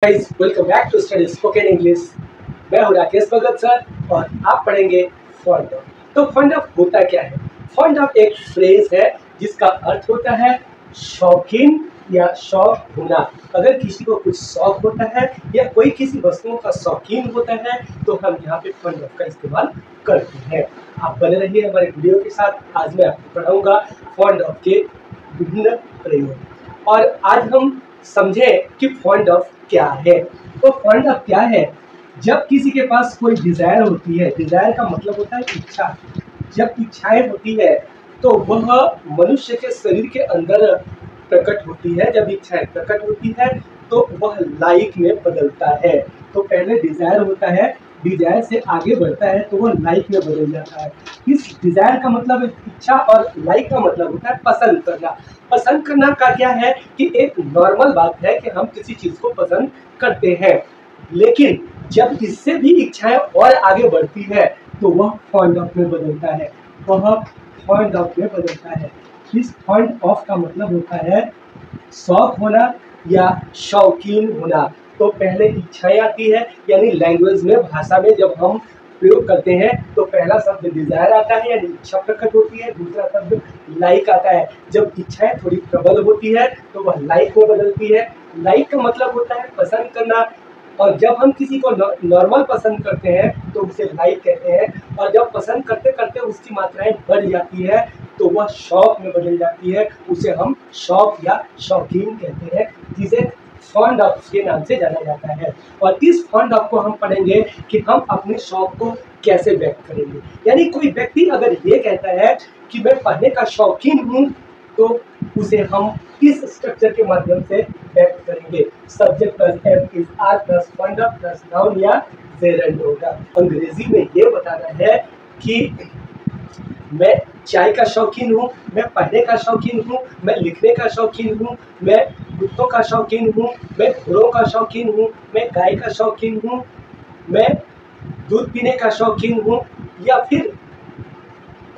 Guys, welcome back to study spoken English. मैं हूं Rakesh Bhagat sir और आप पढ़ेंगे फॉन्ड ऑफ। तो फॉन्ड ऑफ होता क्या है? फॉन्ड ऑफ एक फ्रेज है जिसका अर्थ होता है शौकीन या शौक होना। अगर किसी को कुछ शौक होता है या कोई किसी वस्तुओं का शौकीन होता है तो हम यहाँ पे फॉन्ड ऑफ का इस्तेमाल करते हैं। आप बने रहिए हमारे वीडियो के साथ। आज मैं आपको पढ़ाऊंगा फॉन्ड ऑफ के विभिन्न प्रयोग और आज हम समझे कि फॉन्ड ऑफ क्या है। तो फॉन्ड ऑफ क्या है? जब किसी के पास कोई डिजायर होती है, डिजायर का मतलब होता है इच्छा। जब इच्छाएं होती है तो वह मनुष्य के शरीर के अंदर प्रकट होती है। जब इच्छाएं प्रकट होती है तो वह लाइक में बदलता है। तो पहले डिजायर होता है, डिजायर से आगे बढ़ता है तो वह लाइक में बदल जाता है। इस डिजायर का मतलब इच्छा और लाइक का मतलब होता है पसंद करना। पसंद करना का क्या है कि एक नॉर्मल बात है कि हम किसी चीज को पसंद करते हैं, लेकिन जब इससे भी इच्छाएं और आगे बढ़ती है तो वह फॉन्ड ऑफ में बदलता है। वह फॉन्ड ऑफ में बदलता है। इस फॉन्ड ऑफ का मतलब होता है शौक होना या शौकीन होना। तो पहले इच्छाएं आती है, यानी लैंग्वेज में, भाषा में जब हम प्रयोग करते हैं तो पहला शब्द डिजायर आता है यानी इच्छा प्रकट होती है। दूसरा शब्द लाइक आता है। जब इच्छाएं थोड़ी प्रबल होती है तो वह लाइक में बदलती है। लाइक का मतलब होता है पसंद करना, और जब हम किसी को नॉर्मल पसंद करते हैं तो उसे लाइक कहते हैं। और जब पसंद करते करते उसकी मात्राएं बढ़ जाती है तो वह शौक में बदल जाती है। उसे हम शौक या शौकीन कहते हैं, जिसे फॉन्ड ऑफ के नाम से जाना जाता है। और इस फॉन्ड ऑफ को हम पढ़ेंगे कि हम अपने शौक को कैसे व्यक्त करेंगे। यानी कोई व्यक्ति अगर ये कहता है कि मैं पढ़ने का शौकीन हूँ तो उसे हम इस स्ट्रक्चर के माध्यम से व्यक्त करेंगे। Subject plus am is are plus fond of plus noun या जेरेंड होगा। अंग्रेजी में ये बताना है कि मैं चाय का शौकीन हूँ, मैं पढ़ने का शौकीन हूँ, मैं लिखने का शौकीन हूँ, मैं कुत्तों का शौकीन हूँ, मैं घोड़ों का शौकीन हूँ, मैं गाय का शौकीन हूँ, मैं दूध पीने का शौकीन हूँ। या फिर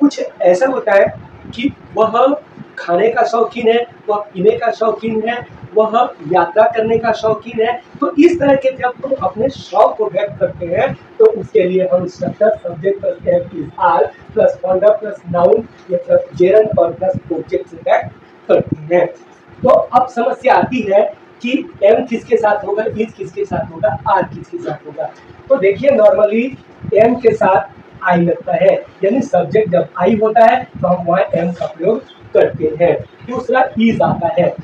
कुछ ऐसा होता है कि वह खाने का शौकीन है, वह पीने का शौकीन है, वह यात्रा करने का शौकीन है। तो इस तरह के जब हम अपने शौक को व्यक्त करते हैं तो उसके लिए हम structure subject plus am is are plus fond of plus noun या प्लस जेरेंड और प्लस ऑब्जेक्ट से व्यक्त करते हैं। तो अब समस्या आती है कि एम किसके साथ होगा, इज किसके साथ होगा, आर किसके साथ होगा। तो देखिए, नॉर्मली एम के साथ आई लगता है, यानी सब्जेक्ट जब आई होता है तो हम वहाँ एम का प्रयोग करते हैं। दूसरा इज आता है।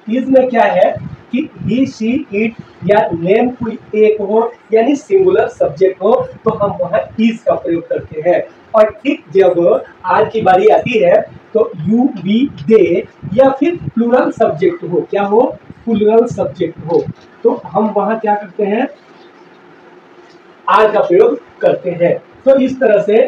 इज में क्या है कि ही शी इट या नेम कोई एक हो यानी सिंगुलर सब्जेक्ट हो तो हम वहाँ इज का प्रयोग करते हैं। और ठीक जब आर की बारी आती है तो यू वी दे या फिर प्लूरल सब्जेक्ट हो, क्या हो, प्लूरल सब्जेक्ट हो, तो हम वहाँ क्या करते हैं, आर का प्रयोग करते हैं। तो इस तरह से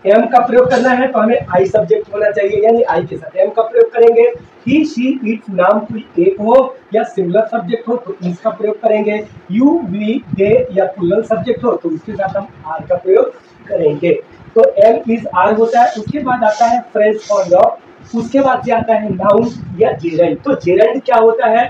एम का प्रयोग करना है तो हमें आई सब्जेक्ट होना चाहिए, यानी आई के साथ एम का प्रयोग करेंगे। ही शी इट नाम कोई एक हो या सिंगुलर सब्जेक्ट हो तो इसका प्रयोग करेंगे। यू वी दे या प्लूरल सब्जेक्ट हो तो उसके साथ हम आर का प्रयोग करेंगे। तो एम इज आर होता है। उसके बाद आता है फ्रेज फॉन्ड ऑफ। उसके बाद क्या आता है, नाउन या जेरेंड। तो जेरेंड क्या होता है,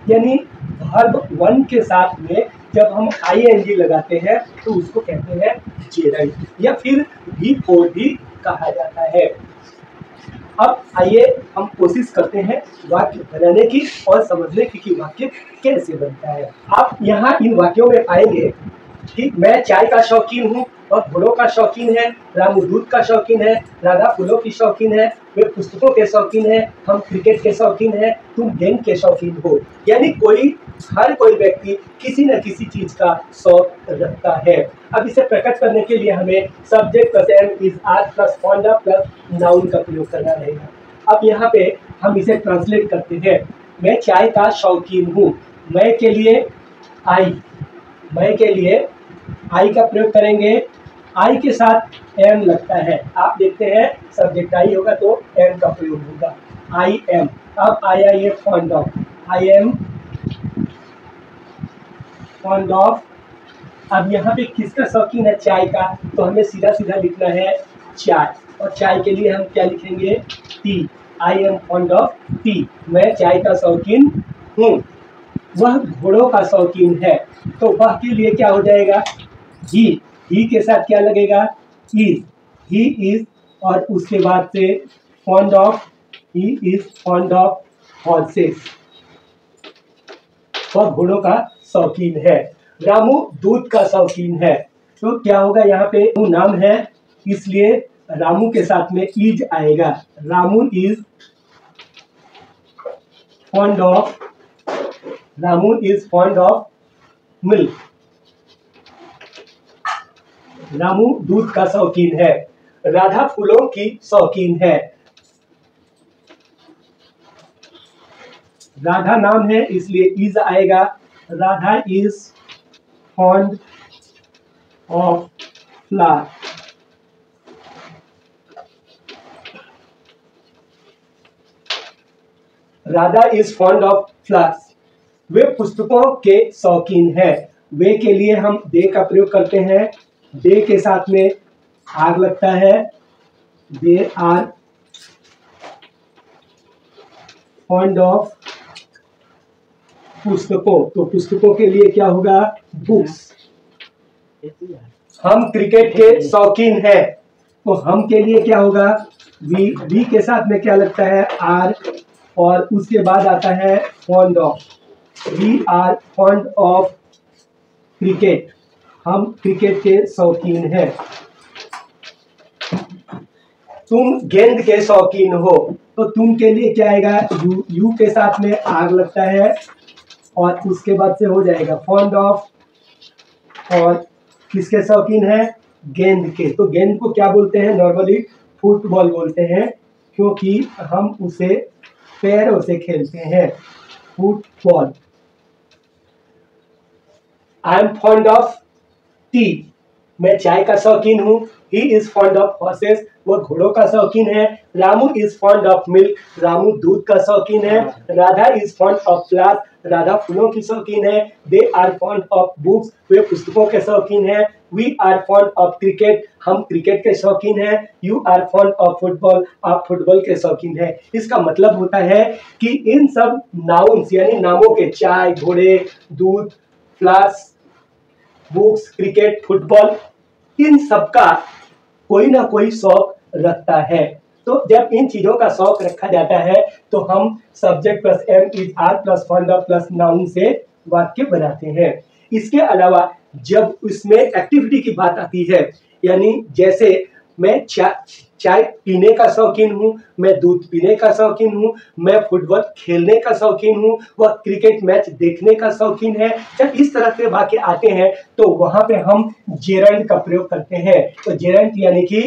यानी वर्ब वन के साथ में जब हम आईएनजी लगाते हैं तो उसको कहते हैं जेरेंड, या फिर V4 भी कहा जाता है। अब आइए हम कोशिश करते हैं वाक्य बनाने की और समझने की कि वाक्य कैसे बनता है। आप यहाँ इन वाक्यों में पाएंगे कि मैं चाय का शौकीन हूँ और घोड़ों का शौकीन है, रामू दूध का शौकीन है, राधा फूलों की शौकीन है, वे पुस्तकों के शौकीन है, हम क्रिकेट के शौकीन है, तुम गेम के शौकीन हो। यानी हर कोई व्यक्ति किसी न किसी चीज का शौक रखता है। अब इसे प्रकट करने के लिए हमें subject plus am is are plus fond of plus noun का प्रयोग करना रहेगा। अब यहाँ पे हम इसे ट्रांसलेट करते हैं। मैं चाय का शौकीन हूँ, मैं के लिए आई, मैं के लिए आई का प्रयोग करेंगे। आई के साथ एम लगता है, आप देखते हैं सब्जेक्ट आई होगा तो एम का प्रयोग होगा, आई एम। अब आया ये fond of, I am fond of. अब यहाँ पे किसका शौकीन है, चाय का, तो हमें सीधा सीधा लिखना है चाय, और चाय के लिए हम क्या लिखेंगे, T. I am fond of tea, मैं चाय का शौकीन हूँ। वह घोड़ों का शौकीन है, तो वह के लिए क्या हो जाएगा, ही के साथ क्या लगेगा, इज, ही इज, और उसके बाद से fond of, he is fond of horses, वह घोड़ों का शौकीन है। रामू दूध का शौकीन है, तो क्या होगा, यहाँ पे नाम है इसलिए रामू के साथ में इज आएगा। Ramu is fond of, Ramu is fond of milk, Ramu दूध का शौकीन है। राधा फूलों की शौकीन है, राधा नाम है इसलिए इज आएगा। Radha is fond of flower, Radha is fond of flowers. वे पुस्तकों के शौकीन है, वे के लिए हम दे का प्रयोग करते हैं, दे के साथ में आग लगता है, दे आर फॉन्ड ऑफ पुस्तकों, तो पुस्तकों के लिए क्या होगा, बुक्स। हम क्रिकेट के शौकीन है, तो हम के लिए क्या होगा, वी के साथ में क्या लगता है, आर, और उसके बाद आता है fond of, we are fond of cricket, हम क्रिकेट के शौकीन हैं। तुम गेंद के शौकीन हो, तो तुम के लिए क्या आएगा, यू के साथ में आग लगता है, और उसके बाद से हो जाएगा फॉन्ड ऑफ, और किसके शौकीन है, गेंद के। तो गेंद को क्या बोलते हैं, नॉर्मली फुटबॉल बोलते हैं, क्योंकि हम उसे पैरों से खेलते हैं, football. I am fond of tea, मैं चाय का शौकीन हूँ। He is fond of horses, वह घोड़ों का शौकीन है। Ramu is fond of milk, Ramu दूध का शौकीन है। Radha is fond of flowers, Radha फूलों की शौकीन है। They are fond of books, वे पुस्तकों के शौकीन है। We are fond of cricket, हम क्रिकेट के शौकीन है। You are fond of football, आप फुटबॉल के शौकीन है। इसका मतलब होता है कि इन सब नाउन्स यानी नामों के, चाय, घोड़े, दूध, फ्लावर्स, बुक्स, क्रिकेट, फुटबॉल, इन सब का कोई ना कोई शौक रखता है। तो जब इन चीजों का शौक रखा जाता है तो हम subject plus am is are plus fond of plus noun से वाक्य बनाते हैं। इसके अलावा जब उसमें एक्टिविटी की बात आती है, यानी जैसे मैं चाय पीने का शौकीन हूँ, मैं दूध पीने का शौकीन हूँ, मैं फुटबॉल खेलने का शौकीन हूँ, वह क्रिकेट मैच देखने का शौकीन है। जब इस तरह के वाक्य आते हैं तो वहां पे हम जेरंड का प्रयोग करते हैं। तो जेरंड यानी कि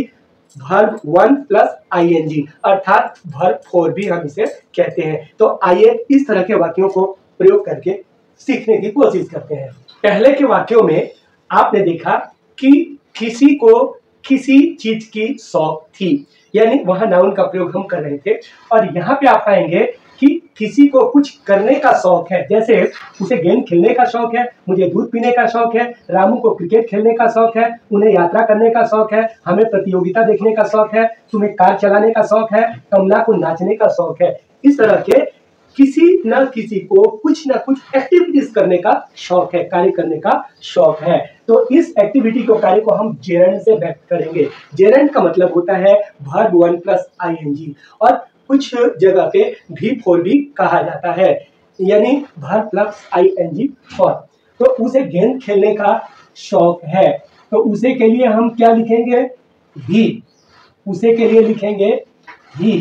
वर्ब 1 प्लस आईएनजी, अर्थात वर्ब 4 भी हम इसे कहते हैं। तो आइए इस तरह के वाक्यों को प्रयोग करके सीखने की कोशिश करते हैं। पहले के वाक्यों में आपने देखा कि किसी को किसी चीज की शौक थी, यानी वहां नाउन का प्रयोग हम कर रहे थे। और यहाँ पे आप पाएंगे कि किसी को कुछ करने का शौक है, जैसे उसे गेम खेलने का शौक है, मुझे दूध पीने का शौक है, रामू को क्रिकेट खेलने का शौक है, उन्हें यात्रा करने का शौक है, हमें प्रतियोगिता देखने का शौक है, तुम्हें कार चलाने का शौक है, कमला को नाचने का शौक है। इस तरह के किसी न किसी को कुछ ना कुछ एक्टिविटीज करने का शौक है, कार्य करने का शौक है। तो इस एक्टिविटी को, कार्य को हम जेरंड से व्यक्त करेंगे। जेरंड का मतलब होता है वर्ब 1 प्लस आईएनजी, और कुछ जगह पे V4 भी कहा जाता है, यानी वर्ब प्लस आईएनजी फॉर। तो उसे गेंद खेलने का शौक है, तो उसे के लिए हम क्या लिखेंगे, ही। उसे के लिए लिखेंगे ही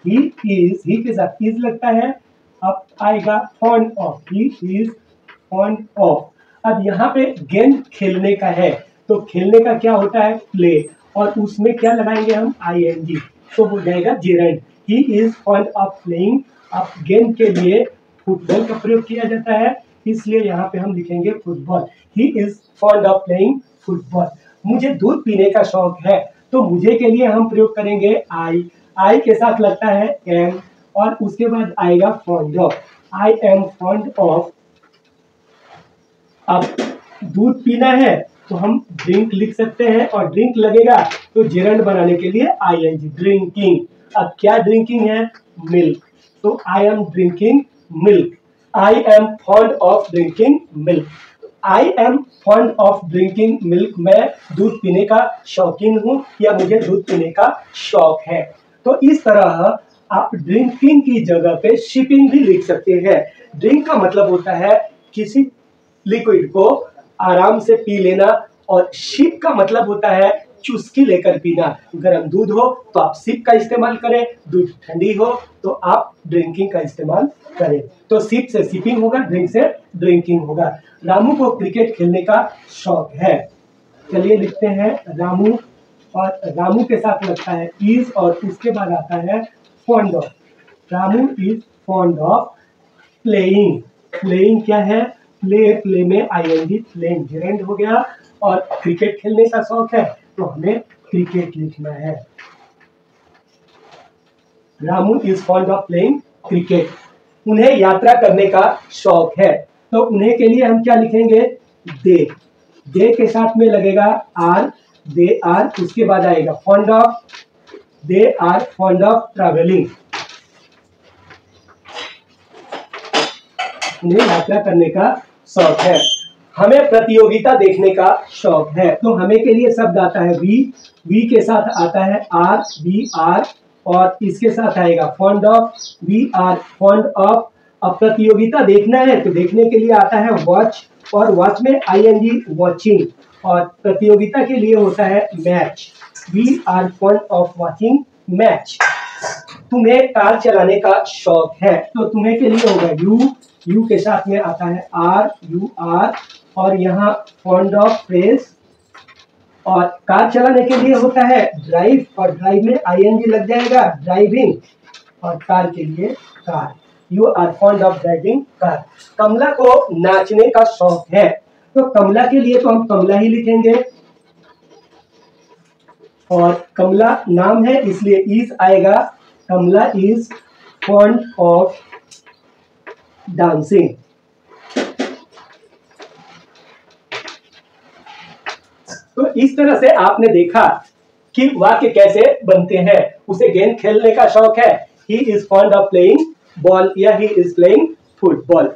इज, ही के साथ इज लगता है, अब आएगा fond of, he is fond of. अब यहाँ पे गेंद खेलने का है, तो खेलने का क्या होता है, प्ले, और उसमें क्या लगाएंगे हम, आईएनजी, तो हो जाएगा gerund. He is fond of playing. अब गेंद के लिए फुटबॉल का प्रयोग किया जाता है, इसलिए यहाँ पे हम लिखेंगे football. He is fond of playing football. मुझे दूध पीने का शौक है, तो मुझे के लिए हम प्रयोग करेंगे आई के साथ लगता है एम, और उसके बाद आएगा fond of, I am fond of. अब दूध पीना है तो हम ड्रिंक लिख सकते हैं, और ड्रिंक लगेगा तो जेरंड बनाने के लिए आईएनजी, ड्रिंकिंग। अब क्या ड्रिंकिंग है, मिल्क, तो I am drinking milk. I am fond of drinking milk. I am fond of drinking milk, मैं दूध पीने का शौकीन हूँ या मुझे दूध पीने का शौक है। तो इस तरह आप ड्रिंकिंग की जगह पे शिपिंग भी लिख सकते हैं। ड्रिंक का मतलब होता है किसी लिक्विड को आराम से पी लेना, और शिप का मतलब होता है चुस्की लेकर पीना। गर्म दूध हो तो आप सिप का इस्तेमाल करें, दूध ठंडी हो तो आप ड्रिंकिंग का इस्तेमाल करें। तो सिप से सिपिंग होगा, ड्रिंक से ड्रिंकिंग होगा। रामू को क्रिकेट खेलने का शौक है। चलिए लिखते हैं रामू, और रामू के साथ लगता है इज, और उसके बाद आता है fond of. Ramu is fond of playing. Playing क्या है? प्ले, प्ले में आईएनजी, प्लेइंग जेरेंड हो गया। और क्रिकेट खेलने का शौक है तो हमें क्रिकेट लिखना है। Ramu is fond of playing cricket. उन्हें यात्रा करने का शौक है, तो उन्हें के लिए हम क्या लिखेंगे? दे। दे के साथ में लगेगा आर, दे आर, उसके बाद आएगा fond of, they are fond of travelling. उन्हें यात्रा करने का शौक है। हमें प्रतियोगिता देखने का शौक है, तो हमें के लिए शब्द आता है वी, वी के साथ आता है आर, वी आर, और इसके साथ आएगा fond of, we are fond of. अब प्रतियोगिता देखना है तो देखने के लिए आता है वॉच, और वॉच में आईएनजी वॉचिंग, और प्रतियोगिता के लिए होता है match. We are fond of watching match. तुम्हें कार चलाने का शौक है, तो तुम्हें के लिए होगा यू, यू के साथ में आता है आर, यू आर, और यहाँ फॉन्ड ऑफ फ्रेज। और कार चलाने के लिए होता है ड्राइव, और ड्राइव में आईएनजी लग जाएगा ड्राइविंग, और कार के लिए car. You are fond of driving car. Kamla को नाचने का शौक है, तो कमला के लिए तो हम कमला ही लिखेंगे, और कमला नाम है इसलिए इज आएगा। कमला इज फॉन्ड ऑफ डांसिंग। तो इस तरह से आपने देखा कि वाक्य कैसे बनते हैं। उसे गेंद खेलने का शौक है, ही is fond of playing ball, या ही इज प्लेइंग फुटबॉल।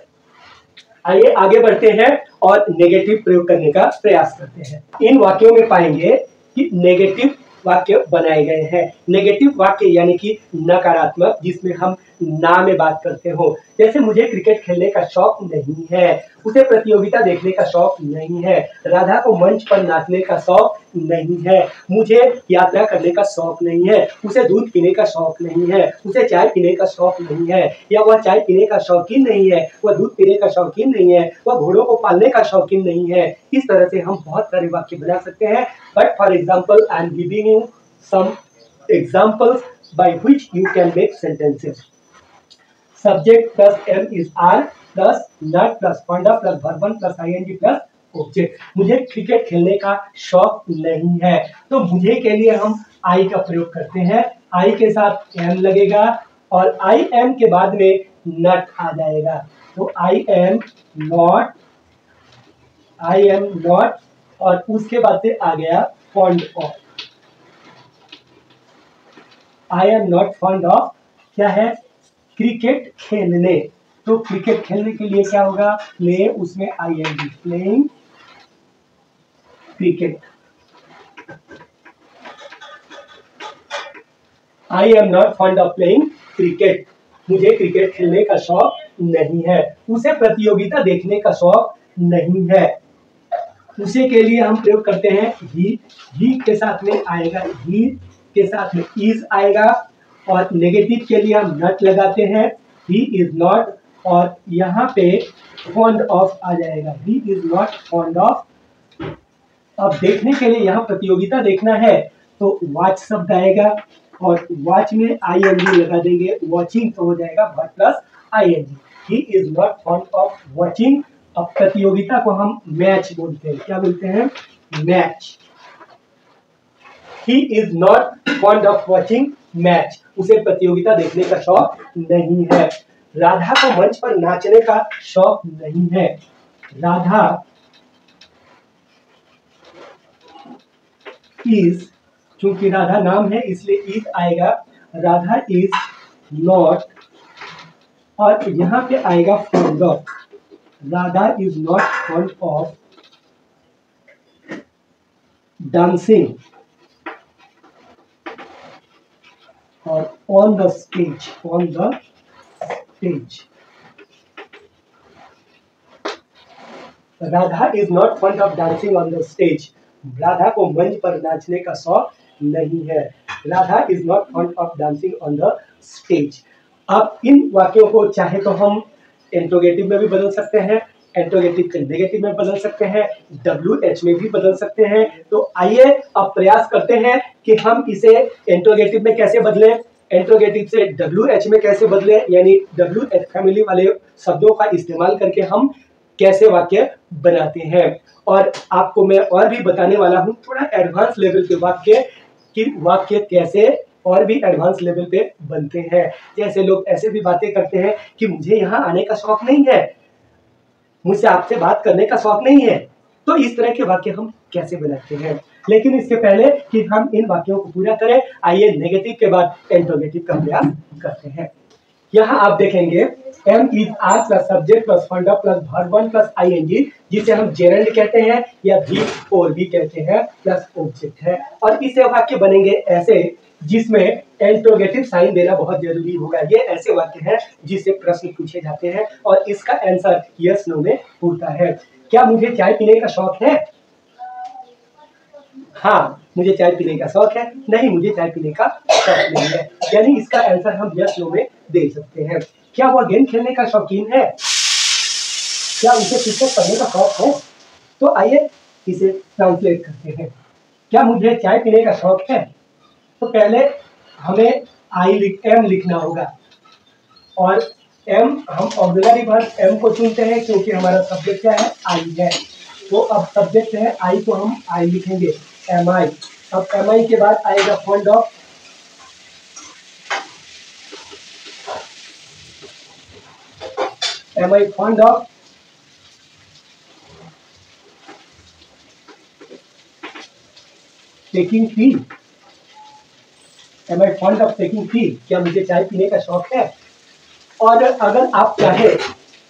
आइए आगे बढ़ते हैं और नेगेटिव प्रयोग करने का प्रयास करते हैं। इन वाक्यों में पाएंगे कि नेगेटिव वाक्य बनाए गए हैं। नेगेटिव वाक्य यानी कि नकारात्मक, जिसमें हम ना में बात करते हो। जैसे मुझे क्रिकेट खेलने का शौक नहीं है, उसे प्रतियोगिता देखने का शौक नहीं है, राधा को मंच पर नाचने का शौक नहीं है, मुझे यात्रा करने का शौक नहीं है, उसे दूध पीने का शौक नहीं है, उसे चाय पीने का शौक नहीं है, या वह चाय पीने का शौकीन नहीं है, वह दूध पीने का शौकीन नहीं है, वह घोड़ों को पालने का शौकीन नहीं है। इस तरह से हम बहुत सारे वाक्य बना सकते हैं। But for example I am giving you some examples by which you can make sentences. Subject plus am is are plus not plus fond of plus verb plus ing plus object। मुझे cricket खेलने का शौक नहीं है, तो मुझे के लिए हम आई का प्रयोग करते हैं। आई के साथ एम लगेगा, और आई एम के बाद में नॉट आ जाएगा, तो आई am not, I am not, और उसके बाद से आ गया fond of. I am not fond of क्या है? क्रिकेट खेलने। तो क्रिकेट खेलने के लिए क्या होगा? प्ले, उसमें ING, playing cricket. I am not fond of playing cricket. मुझे क्रिकेट खेलने का शौक नहीं है। उसे प्रतियोगिता देखने का शौक नहीं है। उसे के लिए हम प्रयोग करते हैं ही के साथ में आएगा, ही के साथ में इज आएगा, और नेगेटिव के लिए हम नॉट लगाते हैं, ही इज नॉट, और यहाँ पे फॉन्ड ऑफ आ जाएगा, ही इज नॉट फॉन्ड ऑफ। अब देखने के लिए यहाँ प्रतियोगिता देखना है तो वॉच शब्द आएगा, और वॉच में आईएनजी लगा देंगे, वॉचिंग तो हो जाएगा verb plus ING. He is not fond of watching. अब प्रतियोगिता को हम मैच बोलते हैं। क्या बोलते हैं? Match. He is not fond of watching match। उसे प्रतियोगिता देखने का शौक नहीं है। राधा को मंच पर नाचने का शौक नहीं है। राधा is, चूंकि राधा नाम है इसलिए is आएगा। राधा is not और यहाँ पे आएगा fond of. Radha is not fond of dancing और on the stage, on the stage. Radha is not fond of dancing on the stage. Radha को मंच पर नाचने का शौक नहीं है। Radha is not fond of dancing on the stage. अब इन वाक्यों को चाहे तो हम इंट्रोगेटिव में भी बदल सकते हैं, इंट्रोगेटिव के नेगेटिव में बदल सकते हैं, WH में भी बदल सकते हैं। तो आइए अब प्रयास करते हैं कि हम इसे इंट्रोगेटिव में कैसे बदलें, इंट्रोगेटिव से WH में कैसे बदलें, यानी WH फैमिली वाले शब्दों का इस्तेमाल करके हम कैसे वाक्य बनाते हैं। और आपको मैं और भी बताने वाला हूं थोड़ा एडवांस लेवल के वाक्य, कि वाक्य कैसे और भी एडवांस लेवल पे बनते हैं। जैसे लोग ऐसे भी बातें करते हैं कि मुझे यहाँ आने का शौक नहीं है, मुझसे आपसे बात करने का शौक नहीं है। तो इस तरह के वाक्य हम कैसे बनाते हैं। लेकिन इसके पहले कि हम इन वाक्यों को पूरा करें, आइए नेगेटिव के बाद इंट्रोगेटिव का प्रयास करते हैं। यहाँ आप देखेंगे am is are plus subject plus fond of plus verb one plus ING, जिसे हम जेरेंड कहते हैं या भी और भी कहते हैं, प्लस ऑब्जेक्ट है। और इससे वाक्य बनेंगे ऐसे जिसमें इंट्रोगेटिव साइन देना बहुत जरूरी होगा। ये ऐसे वाक्य हैं जिससे प्रश्न पूछे जाते हैं और इसका आंसर यस नो में होता है। क्या मुझे चाय पीने का शौक है? हाँ, मुझे चाय पीने का शौक है। नहीं, मुझे चाय पीने का शौक नहीं है। यानी इसका आंसर हम यस नो में दे सकते हैं। क्या वह गेम खेलने का शौकीन है? क्या उसे पुस्तक पढ़ने का शौक है? तो आइए इसे ट्रांसलेट करते हैं। क्या मुझे चाय पीने का शौक है? तो पहले हमें एम लिखना होगा और एम हम ऑक्सिलरी वर्ब एम को चुनते हैं क्योंकि हमारा सब्जेक्ट क्या है? आई है। तो अब सब्जेक्ट है आई को हम आई लिखेंगे, एम आई। अब एम आई के बाद आएगा fond of, am I fond of taking tea. Am I fond of taking tea, क्या मुझे चाय पीने का शौक है? और अगर आप चाहे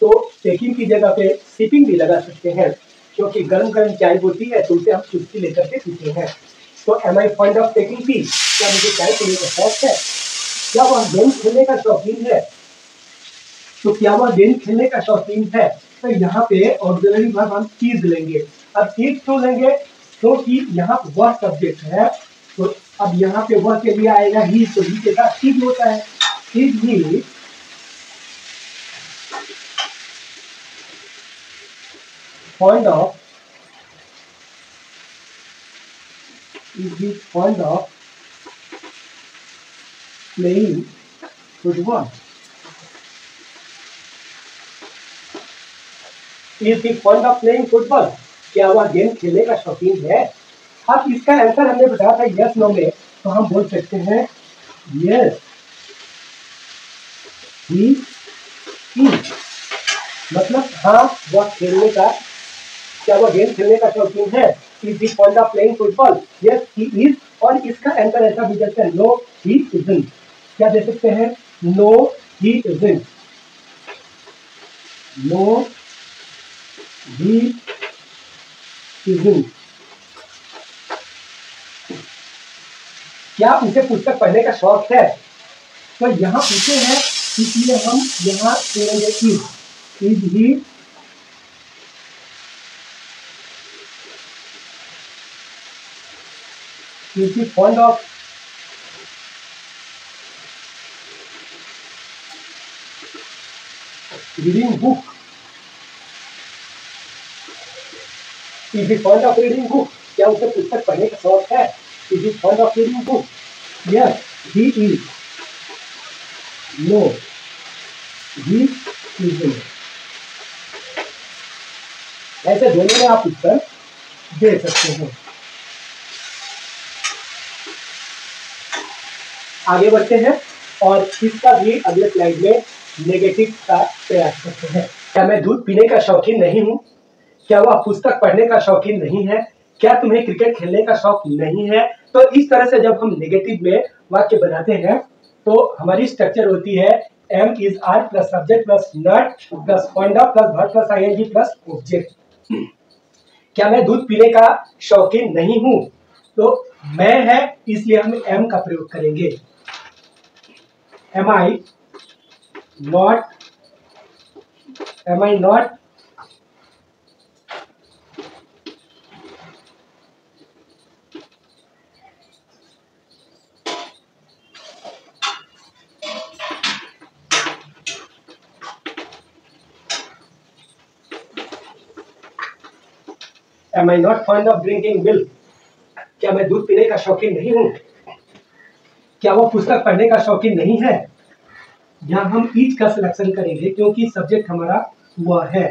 तो टेकिंग की जगह पे सिपिंग भी लगा सकते हैं, क्योंकि गर्म गर्म चाय होती है तो उसे हम चुस्की लेकर के पीते हैं। तो am I fond of taking tea, क्या मुझे चाय पीने का शौक है? क्या वह गेम खेलने का शौकीन है? तो क्या वह गेम खेलने का शौकीन है? तो यहाँ पे ऑक्सिलरी वर्ब हम चीज लेंगे। अब चीज क्यों लेंगे? क्योंकि यहाँ वह सब्जेक्ट है। तो अब यहाँ पे वह के लिए आएगा ही, तो ही के साथ चीज होता है। चीज ही fond of, is he fond of playing football? Is he fond of playing football? क्या वह गेम खेलने का शौकीन है? अब इसका आंसर हमने बताया था यस नो में, तो हम बोल सकते हैं यस ही इज, मतलब हाँ वह खेलने का, क्या वह गेम खेलने का शौकीन है? Is he fond of playing football? Yes he is. और इसका आंसर ऐसा भी सकता है नो ही इजंट। क्या दे सकते हैं? No he isn't, no he isn't. क्या उसे पुस्तक पढ़ने का शौक है? तो यहाँ पूछे हैं इसलिए हम यहाँ चुनेंगे is he fond of reading book? Is he fond of reading book? क्या उसे पुस्तक पढ़ने का शौक है? Is he fond of reading book? Yes, he is. No, he isn't. ऐसे दोनों में आप उत्तर दे सकते हैं। आगे बढ़ते हैं और इसका भी अगले स्लाइड में नेगेटिव का प्रयास करते हैं। क्या मैं दूध पीने का शौकीन नहीं हूँ? क्या वह पुस्तक पढ़ने का शौकीन नहीं है? क्या तुम्हें क्रिकेट खेलने का शौक नहीं है? तो इस तरह से जब हम नेगेटिव में वाक्य बनाते हैं तो हमारी स्ट्रक्चर होती है am is are plus subject plus not plus find out plus verb plus ING plus object. क्या मैं दूध पीने का शौकीन नहीं हूं? तो मैं है, इसलिए हम एम का प्रयोग करेंगे। Am I not Am I not fond of drinking milk? क्या मैं दूध पीने का शौकीन नहीं हूं? क्या वो पुस्तक पढ़ने का शौकीन नहीं है? यहाँ हम ईच का सिलेक्शन करेंगे क्योंकि सब्जेक्ट हमारा हुआ है।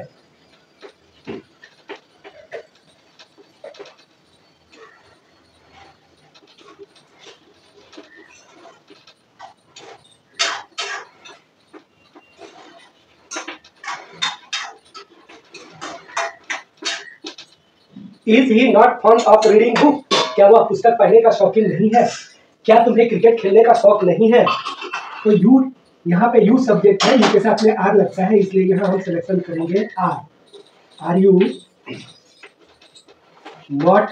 Is he not fond of reading book? क्या वह पुस्तक पढ़ने का शौकीन नहीं है? क्या तुम्हें क्रिकेट खेलने का शौक नहीं है? तो यू, यहाँ पे यू सब्जेक्ट है, यू के साथ में आर लगता है, इसलिए यहाँ हम सिलेक्शन करेंगे are. Are you not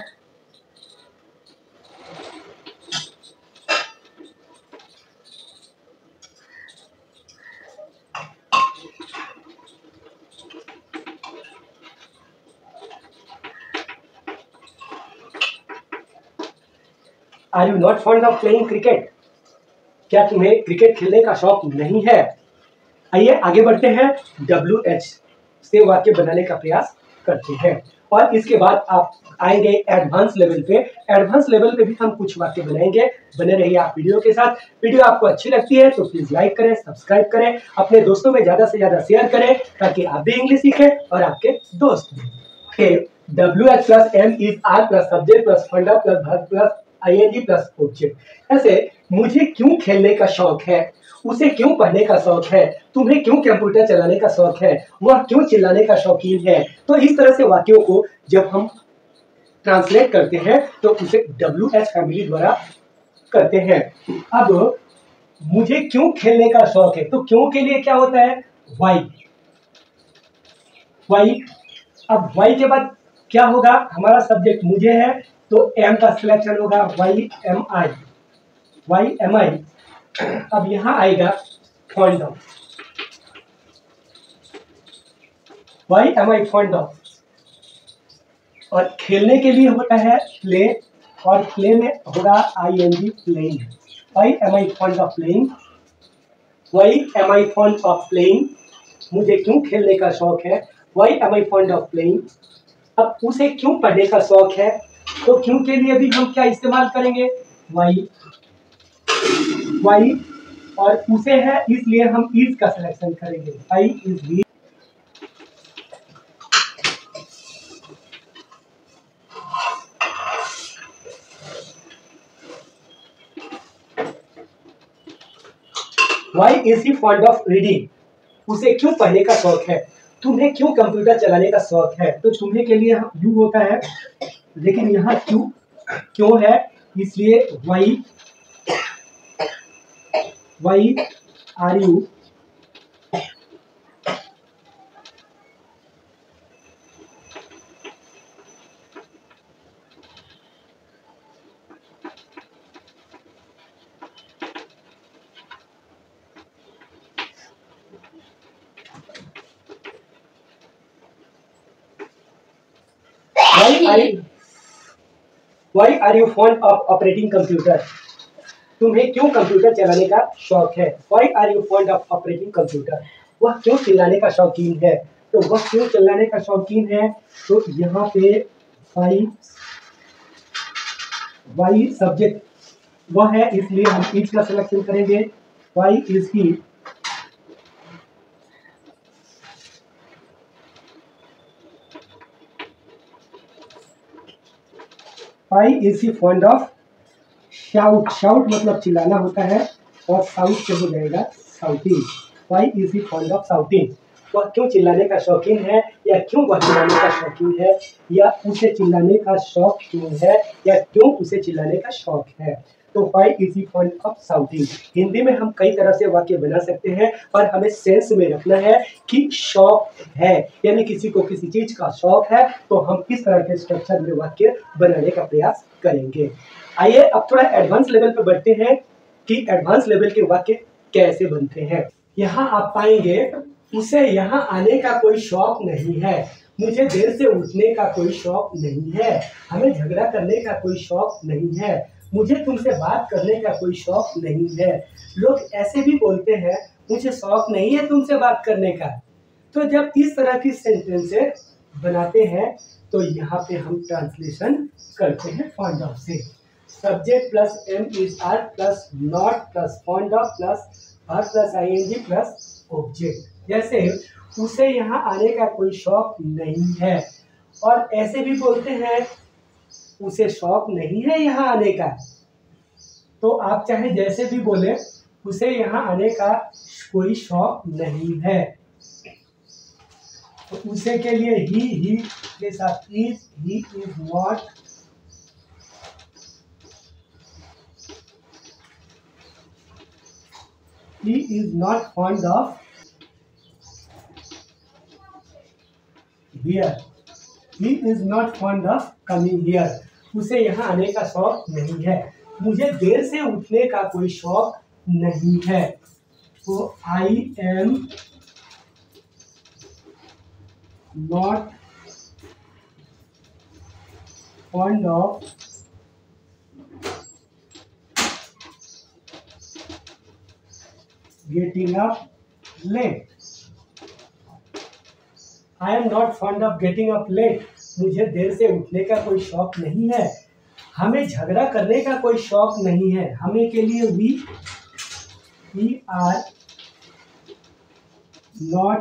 are you not fond of playing cricket? क्या तुम्हें क्रिकेट खेलने का शौक नहीं है? आइए आगे बढ़ते हैं, WH से वाक्य बनाने का प्रयास करते हैं और इसके बाद आप आएंगे एडवांस लेवल पे। एडवांस लेवल पे भी हम कुछ वाक्य बनाएंगे। बने रहिए आप वीडियो के साथ। वीडियो आपको अच्छी लगती है तो प्लीज लाइक करें, सब्सक्राइब करें, अपने दोस्तों में ज्यादा से ज्यादा शेयर करें ताकि आप भी इंग्लिश सीखें और आपके दोस्त भी। WH plus am is are plus subject plus फंडा plus verb plus ING plus object. ऐसे मुझे क्यों खेलने का शौक है, उसे क्यों पढ़ने का शौक है, तुम्हें क्यों कंप्यूटर चलाने का शौक है, वह क्यों चिल्लाने का शौकीन है। तो इस तरह से वाक्यों को जब हम ट्रांसलेट करते हैं तो उसे WH फैमिली द्वारा करते हैं। अब मुझे क्यों खेलने का शौक है, तो क्यों के लिए क्या होता है, वाई। अब वाई के बाद क्या होगा, हमारा सब्जेक्ट मुझे है तो एम का सिलेक्शन होगा, वाई एम आई। अब यहां आएगा fond of, why am I fond of. और खेलने के लिए होता है प्ले, और प्ले में होगा ING playing. Why am I fond of playing, why am I fond of playing, मुझे क्यों खेलने का शौक है, why am I fond of playing. अब उसे क्यों पढ़ने का शौक है, तो क्यों के लिए भी हम क्या इस्तेमाल करेंगे, वाई। और उसे है इसलिए हम इज का सिलेक्शन करेंगे, आई इज री। Why is he fond of reading, उसे क्यों पढ़ने का शौक है। तुम्हें क्यों कंप्यूटर चलाने का शौक है, तो तुम्हें के लिए यू होता है, लेकिन यहाँ क्यों है इसलिए why are you Why are you fond of operating computer? तुम्हें क्यों कंप्यूटर चलाने का शौक है। Why are you fond of operating computer? वह क्यों चिल्लाने का शौकीन है, तो वह क्यों चिल्लाने का शौकीन है, तो यहाँ पे वाई सब्जेक्ट वह है इसलिए हम इज का सिलेक्शन करेंगे, why is he fond of shout मतलब चिल्लाना होता है, और साउथ से हो जाएगा shouting. Why is he fond of shouting, वह क्यों चिल्लाने का शौकीन है, या क्यों वह चिल्लाने का शौकीन है, या उसे चिल्लाने का शौक क्यों है, या क्यों उसे चिल्लाने का शौक है। तो why is he fond of shouting. Hindi में हम कई तरह से वाक्य बना सकते हैं, पर हमें सेंस में रखना है कि शौक है, यानी किसी को किसी चीज का शौक है, तो हम इस तरह के स्ट्रक्चर में वाक्य बनाने का प्रयास करेंगे। आइए अब थोड़ा एडवांस लेवल पर बढ़ते हैं कि एडवांस लेवल के वाक्य कैसे बनते हैं। यहाँ आप पाएंगे उसे यहाँ आने का कोई शौक नहीं है, मुझे देर से उठने का कोई शौक नहीं है, हमें झगड़ा करने का कोई शौक नहीं है, मुझे तुमसे बात करने का कोई शौक नहीं है। लोग ऐसे भी बोलते हैं मुझे शौक नहीं है तुमसे बात करने का। तो जब इस तरह की सेंटेंसेस बनाते हैं तो यहाँ पे हम ट्रांसलेशन करते हैं फॉन्ड ऑफ से। Subject plus am is are plus not plus fond of plus are plus ING plus object. जैसे उसे यहाँ आने का कोई शौक नहीं है, और ऐसे भी बोलते हैं उसे शौक नहीं है यहाँ आने का। तो आप चाहे जैसे भी बोले, उसे यहाँ आने का कोई शौक नहीं है। तो उसे के लिए ही के साथ is, he is not, he is not fond of here, he is not fond of coming here। उसे यहाँ आने का शौक नहीं है, मुझे देर से उठने का कोई शौक नहीं है। तो आई am not fond of getting up late, I am not fond of getting up late। मुझे देर से उठने का कोई शौक नहीं है, हमें झगड़ा करने का कोई शौक नहीं है। हमें के लिए we are not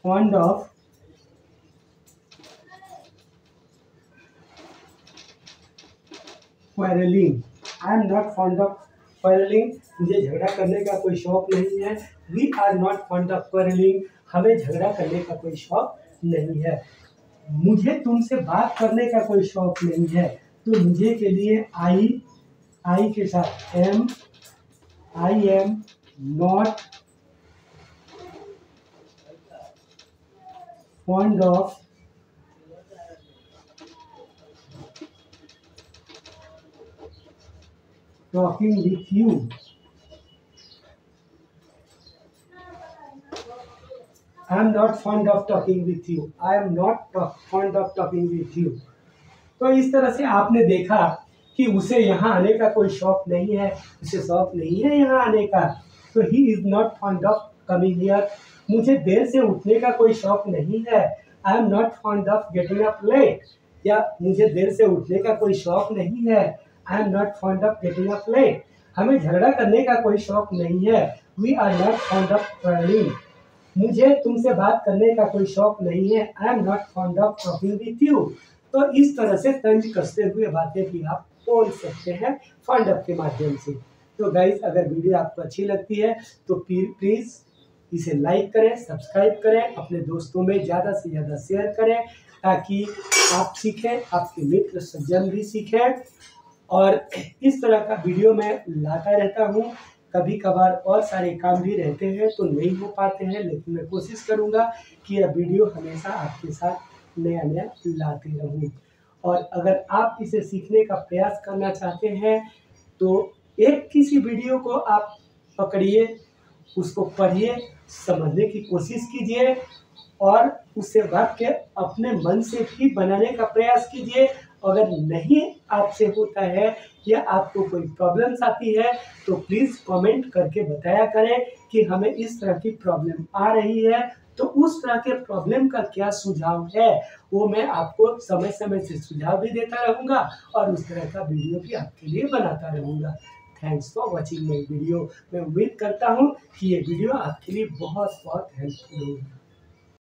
fond of quarreling, I am not fond of quarreling। मुझे झगड़ा करने का कोई शौक नहीं है। We are not fond of quarreling। हमें झगड़ा करने का कोई शौक नहीं है। मुझे तुमसे बात करने का कोई शौक नहीं है। तो मुझे के लिए आई के साथ am, I am not fond of talking with you, I am not fond of talking with you, I am not fond of talking with you। तो इस तरह से आपने देखा कि उसे यहाँ आने का कोई शौक नहीं है, उसे शौक नहीं है यहाँ आने का। तो he is not fond of coming here। मुझे देर से उठने का कोई शौक नहीं है, I am not fond of getting up late। या मुझे देर से उठने का कोई शौक नहीं है, I am not fond of getting up late। हमें झगड़ा करने का कोई शौक नहीं है, We are not fond of quarreling। मुझे तुमसे बात करने का कोई शौक नहीं है, I am not fond of talking with you। तो इस तरह से तंज कसते हुए बातें भी आप बोल सकते हैं फॉन्ड ऑफ के माध्यम से। तो गाइस, अगर वीडियो आपको अच्छी लगती है तो प्लीज़ इसे लाइक करें, सब्सक्राइब करें, अपने दोस्तों में ज़्यादा से ज़्यादा शेयर करें, ताकि आप सीखें, आपके मित्र सज्जन भी सीखें। और इस तरह का वीडियो मैं लाता रहता हूँ। कभी कभार और सारे काम भी रहते हैं तो नहीं हो पाते हैं, लेकिन मैं कोशिश करूँगा कि यह वीडियो हमेशा आपके साथ नया नया लाते रहूँ। और अगर आप इसे सीखने का प्रयास करना चाहते हैं तो एक किसी वीडियो को आप पकड़िए, उसको पढ़िए, समझने की कोशिश कीजिए और उससे वाक्य अपने मन से भी बनाने का प्रयास कीजिए। अगर नहीं आपसे होता है या आपको कोई प्रॉब्लम्स आती है तो प्लीज़ कमेंट करके बताया करें कि हमें इस तरह की प्रॉब्लम आ रही है, तो उस तरह के प्रॉब्लम का क्या सुझाव है वो मैं आपको समय समय से सुझाव भी देता रहूँगा और उस तरह का वीडियो भी आपके लिए बनाता रहूँगा। Thanks for watching my video. मैं उम्मीद करता हूँ कि ये वीडियो आपके लिए बहुत बहुत हेल्पफुल होगी।